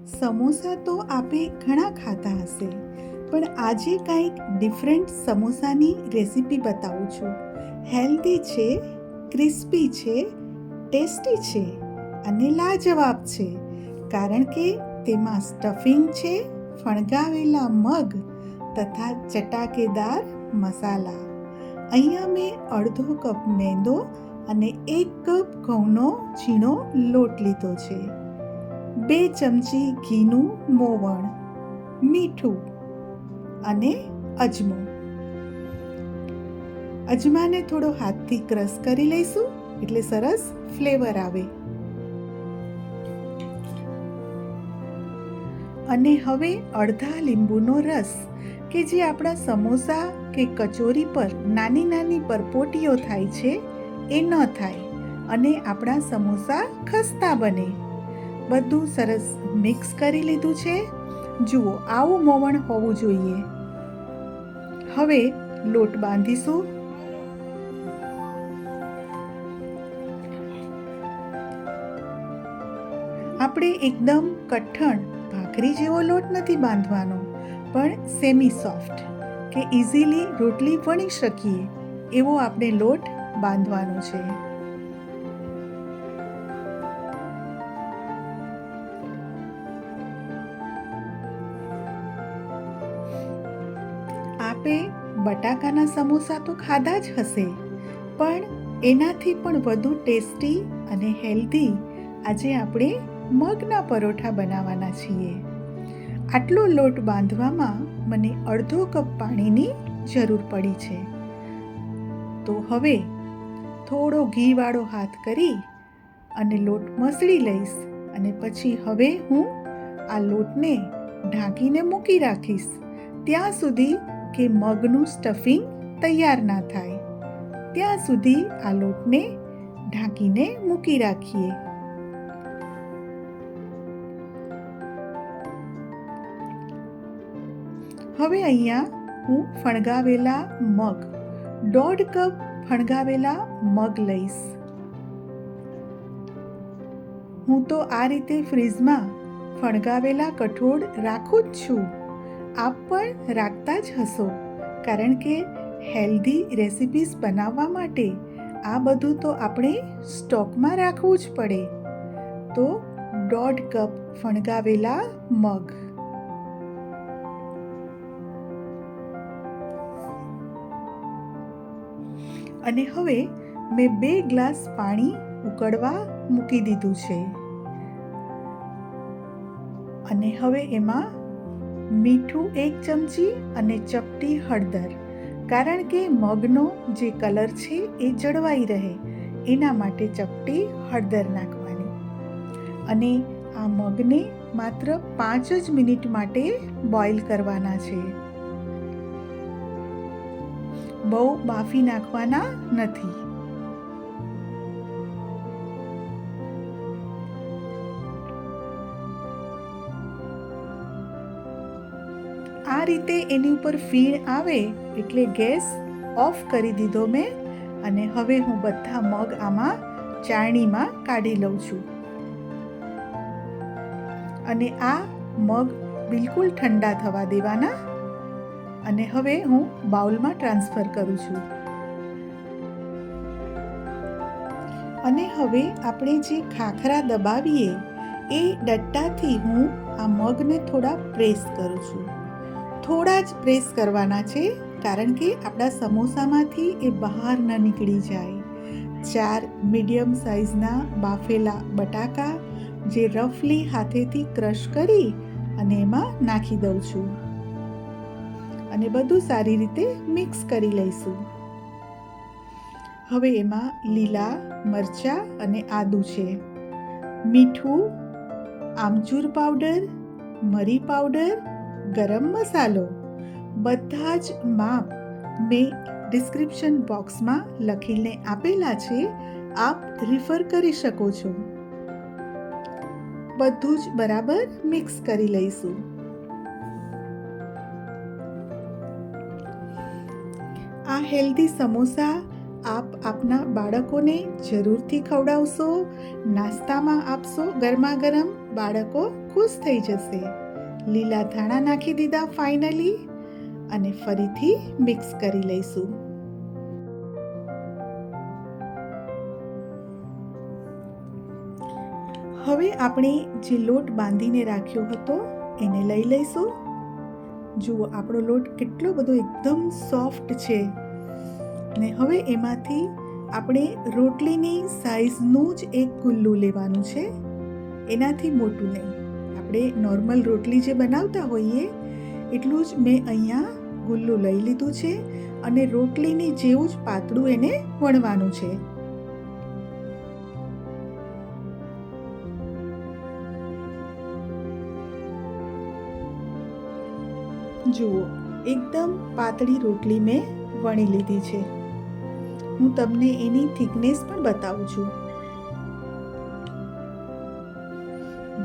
સમોસા તો આપે ઘણા ખાતા હશે, પણ આજે કંઈક ડિફરન્ટ સમોસાની રેસીપી બતાવું છું. હેલ્ધી છે, ક્રિસ્પી છે, ટેસ્ટી છે અને લાજવાબ છે, કારણ કે તેમાં સ્ટફિંગ છે, ફણગાવેલા મગ તથા ચટાકેદાર મસાલા. અહીંયા મેં અડધો કપ મેંદો અને 1 કપ ઘઉંનો ઝીણો લોટ લીધો છે. 2 ચમચી ઘીનું મોવણ, મીઠું અને અજમો. અજમાને થોડો હાથથી ક્રશ કરી લઈશું એટલે સરસ ફ્લેવર આવે. અને હવે અડધા લીંબુનો રસ, કે જે આપણા સમોસા કે કચોરી પર નાની નાની પરપોટીઓ થાય છે એ ન થાય અને આપણા સમોસા ખસ્તા બને. બધું સરસ મિક્સ કરી લીધું છે. જુઓ, આવું મોવણ હોવું જોઈએ. હવે લોટ બાંધીશું. આપણે એકદમ કઠણ ભાખરી જેવો લોટ નથી બાંધવાનો, પણ સેમી સોફ્ટ કે ઇઝીલી રોટલી વણી શકીએ એવો આપણે લોટ બાંધવાનો છે. આપે બટાકાના સમોસા તો ખાધા જ હશે, પણ એનાથી પણ વધુ ટેસ્ટી અને હેલ્ધી આજે આપણે મગના પરોઠા બનાવવાના છીએ. આટલો લોટ બાંધવામાં મને અડધો કપ પાણીની જરૂર પડી છે. તો હવે થોડો ઘીવાળો હાથ કરી અને લોટ મસળી લઈશ અને પછી હવે હું આ લોટને ઢાંકીને મૂકી રાખીશ ત્યાં સુધી કે મગનું સ્ટફિંગ તૈયાર ના થાય. ત્યાં સુધી આ લોટને ઢાંકીને મૂકી રાખીએ. હવે અહીંયા હું ફણગાવેલા મગ, 1.5 કપ ફણગાવેલા મગ લઈશ. હું તો આ રીતે ફ્રીઝમાં ફણગાવેલા કઠોળ રાખું જ છું. આપ પણ રાખતા જ હશો, કારણ કે હેલ્ધી રેસિપીસ બનાવવા માટે આ બધું તો આપણે સ્ટોકમાં રાખવું જ પડે. તો 1.5 કપ ફણગાવેલા મગ. અને હવે મેં 2 ગ્લાસ પાણી ઉકળવા મૂકી દીધું છે. અને હવે એમાં મીઠું 1 ચમચી અને ચપટી હળદર, કારણ કે મગનો જે કલર છે એ જળવાઈ રહે એના માટે ચપટી હળદર નાખવાની. અને આ મગને માત્ર 5 જ મિનિટ માટે બોઇલ કરવાના છે. બહુ બાફી નાખવાના નથી. આ રીતે એની ઉપર ફીણ આવે એટલે ગેસ ઓફ કરી દીધો મેં. અને હવે હું બધા મગ આમાં ચાળણીમાં કાઢી લઉં છું. અને આ મગ બિલકુલ ઠંડા થવા દેવાના. અને હવે હું બાઉલમાં ટ્રાન્સફર કરું છું. અને હવે આપણે જે ખાખરા દબાવીએ એ ડટ્ટાથી હું આ મગને થોડા પ્રેસ કરું છું. થોડા જ પ્રેસ કરવાના છે, કારણ કે આપણા સમોસામાંથી એ બહાર ન નીકળી જાય. 4 મીડિયમ સાઇઝના બાફેલા બટાકા જે રફલી હાથેથી ક્રશ કરી અને એમાં નાખી દઉં છું. અને બધું સારી રીતે મિક્સ કરી લઈશું. હવે એમાં લીલા મરચાં અને આદુ છે, મીઠું, આમચૂર પાવડર, મરી પાવડર, ગરમ મસાલો, બધા જ માપ મેં ડિસ્ક્રિપ્શન બોક્સમાં લખીને આપેલા છે. આપ રિફર કરી શકો છો. બધું જ બરાબર મિક્સ કરી લઈશું. આ હેલ્ધી સમોસા આપ આપના બાળકોને જરૂરથી ખવડાવશો, નાસ્તામાં આપશો ગરમા ગરમ, બાળકો ખુશ થઈ જશે. લીલા ધાણા નાખી દીધા ફાઇનલી, અને ફરીથી મિક્સ કરી લઈશું. હવે આપણે જે લોટ બાંધીને રાખ્યો હતો એને લઈ લઈશું. જુઓ, આપણો લોટ કેટલો બધો એકદમ સોફ્ટ છે. ને હવે એમાંથી આપણે રોટલીની સાઈઝનું જ એક ગુલ્લું લેવાનું છે, એનાથી મોટું નહીં. આપણે નોર્મલ રોટલી જે બનાવતા હોઈએ એટલું જ મેં અહીંયા ગુલ્લું લઈ લીધું છે, અને રોટલીની જેવું જ પાતળું એને વણવાનું છે. જુઓ, એકદમ પાતળી રોટલી મેં વણી લીધી છે. હું તમને એની થિકનેસ પણ બતાવું છું.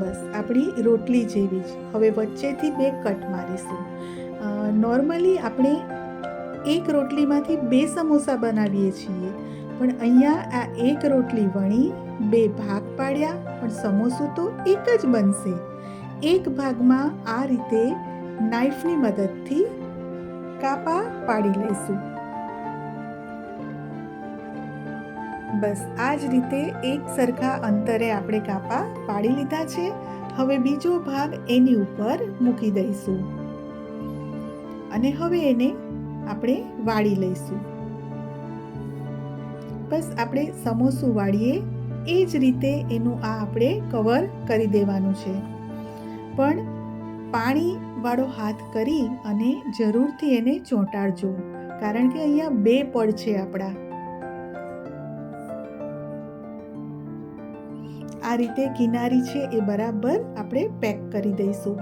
બસ આપણી રોટલી જેવી જ. હવે વચ્ચેથી 2 કટ મારીશું. નોર્મલી આપણે એક રોટલીમાંથી 2 સમોસા બનાવીએ છીએ, પણ અહીંયા આ એક રોટલી વણી 2 ભાગ પાડ્યા, પણ સમોસું તો એક જ બનશે. એક ભાગમાં આ રીતે નાઈફની મદદથી કાપા પાડી લઈશું. બસ આ જ રીતે એક સરખા અંતરે આપણે કાપા પાડી લીધા છે. હવે બીજો ભાગ એની ઉપર મૂકી દઈશું, અને હવે એને આપણે વાળી લઈશું. બસ આપણે સમોસું વાળીએ એ જ રીતે એનું આ આપણે કવર કરી દેવાનું છે. પણ પાણીવાળો હાથ કરી અને જરૂરથી એને ચોંટાડજો, કારણ કે અહીંયા 2 પડ છે આપણા. આ રીતે કિનારી છે એ બરાબર આપણે પેક કરી દઈશું,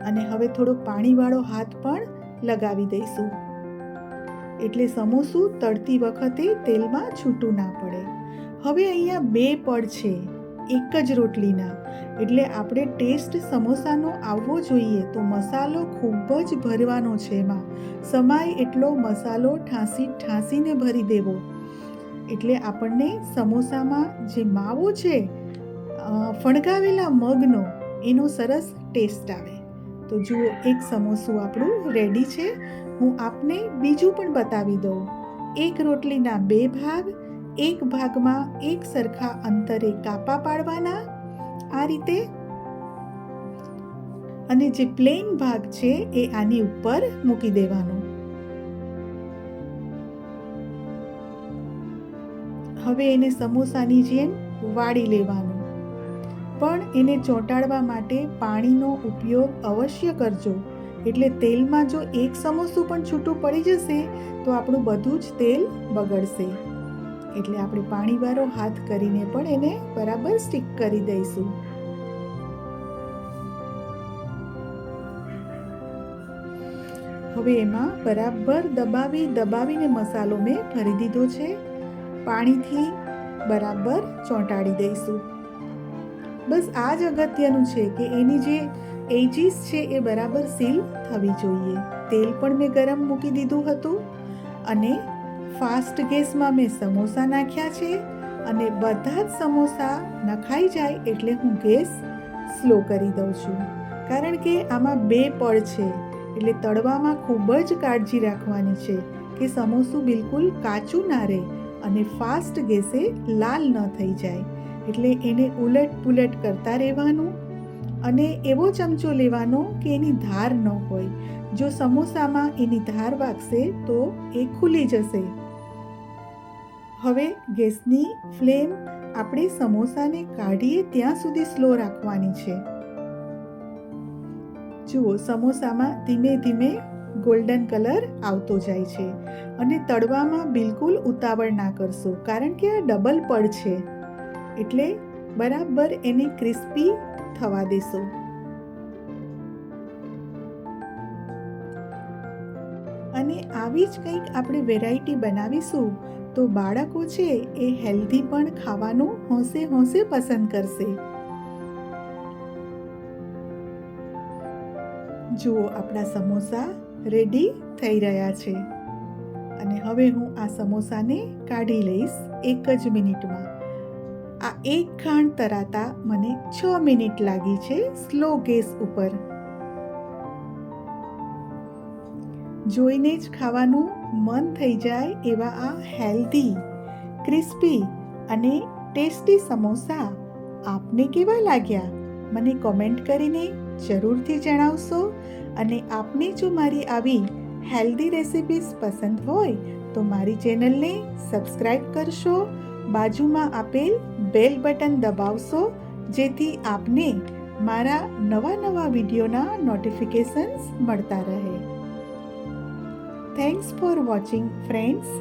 અને હવે થોડો પાણીવાળો હાથ પણ લગાવી દઈશું, એટલે સમોસું તળતી વખતે તેલમાં છૂટું ના પડે. હવે અહીંયા 2 પડ છે એક જ રોટલીના, એટલે આપણે ટેસ્ટ સમોસાનો આવવો જોઈએ તો મસાલો ખૂબ જ ભરવાનો છે. એમાં સમાય એટલો મસાલો ઠાંસીને ભરી દેવો, એટલે આપણને સમોસામાં જે માવો છે ફણગાવેલા મગનો, એનો સરસ ટેસ્ટ આવે. તો જુઓ, એક સમોસું આપણું રેડી છે. હું આપને બીજું પણ બતાવી દઉં. એક રોટલીના 2 ભાગ, એક ભાગમાં એક સરખા અંતરે કાપા પાડવાના આ રીતે, અને જે પ્લેન ભાગ છે એ આની ઉપર મૂકી દેવાનો. હવે એને સમોસાની જેમ વાળી લેવાનું, પણ એને ચોંટાડવા માટે પાણીનો ઉપયોગ અવશ્ય કરજો. એટલે તેલમાં જો એક સમોસું પણ છૂટું પડી જશે તો આપણું બધું જ તેલ બગડશે. એટલે આપણે પાણીવાળો હાથ કરીને પણ એને બરાબર સ્ટીક કરી દઈશું. હવે એમાં બરાબર દબાવીને મસાલો મેં ભરી દીધો છે. પાણીથી બરાબર ચોંટાડી દઈશું. બસ આ જ અગત્યનું છે કે એની જે એજીસ છે એ બરાબર સીલ થવી જોઈએ. તેલ પણ મેં ગરમ મૂકી દીધું હતું, અને ફાસ્ટ ગેસમાં મેં સમોસા નાખ્યા છે, અને બધા જ સમોસા નખાઈ જાય એટલે હું ગેસ સ્લો કરી દઉં છું, કારણ કે આમાં 2 પડ છે, એટલે તળવામાં ખૂબ જ કાળજી રાખવાની છે કે સમોસું બિલકુલ કાચું ના રહે અને ફાસ્ટ ગેસે લાલ ન થઈ જાય. એટલે એને ઉલટ પુલટ કરતા રહેવાનું, અને એવો ચમચો લેવાનો કે એની ધાર ન હોય. જો સમોસામાં એની ધાર વાગશે તો એ ખુલી જશે. હવે ગેસની ફ્લેમ આપણે સમોસાને કાઢીએ ત્યાં સુધી સ્લો રાખવાની છે. જુઓ, સમોસામાં ધીમે ધીમે ગોલ્ડન કલર આવતો જાય છે, અને તળવામાં બિલકુલ ઉતાવળ ના કરશો, કારણ કે આ ડબલ પડ છે, એટલે બરાબર એને ક્રિસ્પી થવા દેશો. અને આવી જ કંઈક આપણે વેરાયટી બનાવીશું તો બાળકો છે એ હેલ્ધી પણ ખાવાનું હોંશે પસંદ કરશે. જુઓ, આપણા સમોસા રેડી થઈ રહ્યા છે, અને હવે હું આ સમોસાને કાઢી લઈશ 1 જ મિનિટમાં. આ એક ખાંડ તરાતા મને 6 મિનિટ લાગી છે સ્લો ગેસ ઉપર. જોઈને જ ખાવાનું મન થઈ જાય એવા આ હેલ્ધી, ક્રિસ્પી અને ટેસ્ટી સમોસા આપને કેવા લાગ્યા મને કોમેન્ટ કરીને જરૂરથી જણાવશો. અને આપને જો મારી આવી હેલ્ધી રેસિપીઝ પસંદ હોય તો મારી ચેનલને સબસ્ક્રાઈબ કરશો, બાજુમાં આપેલ બેલ બટન દબાવશો જેથી આપને મારા નવા વિડીયોના નોટિફિકેશન્સ મળતા રહે. Thanks for watching friends.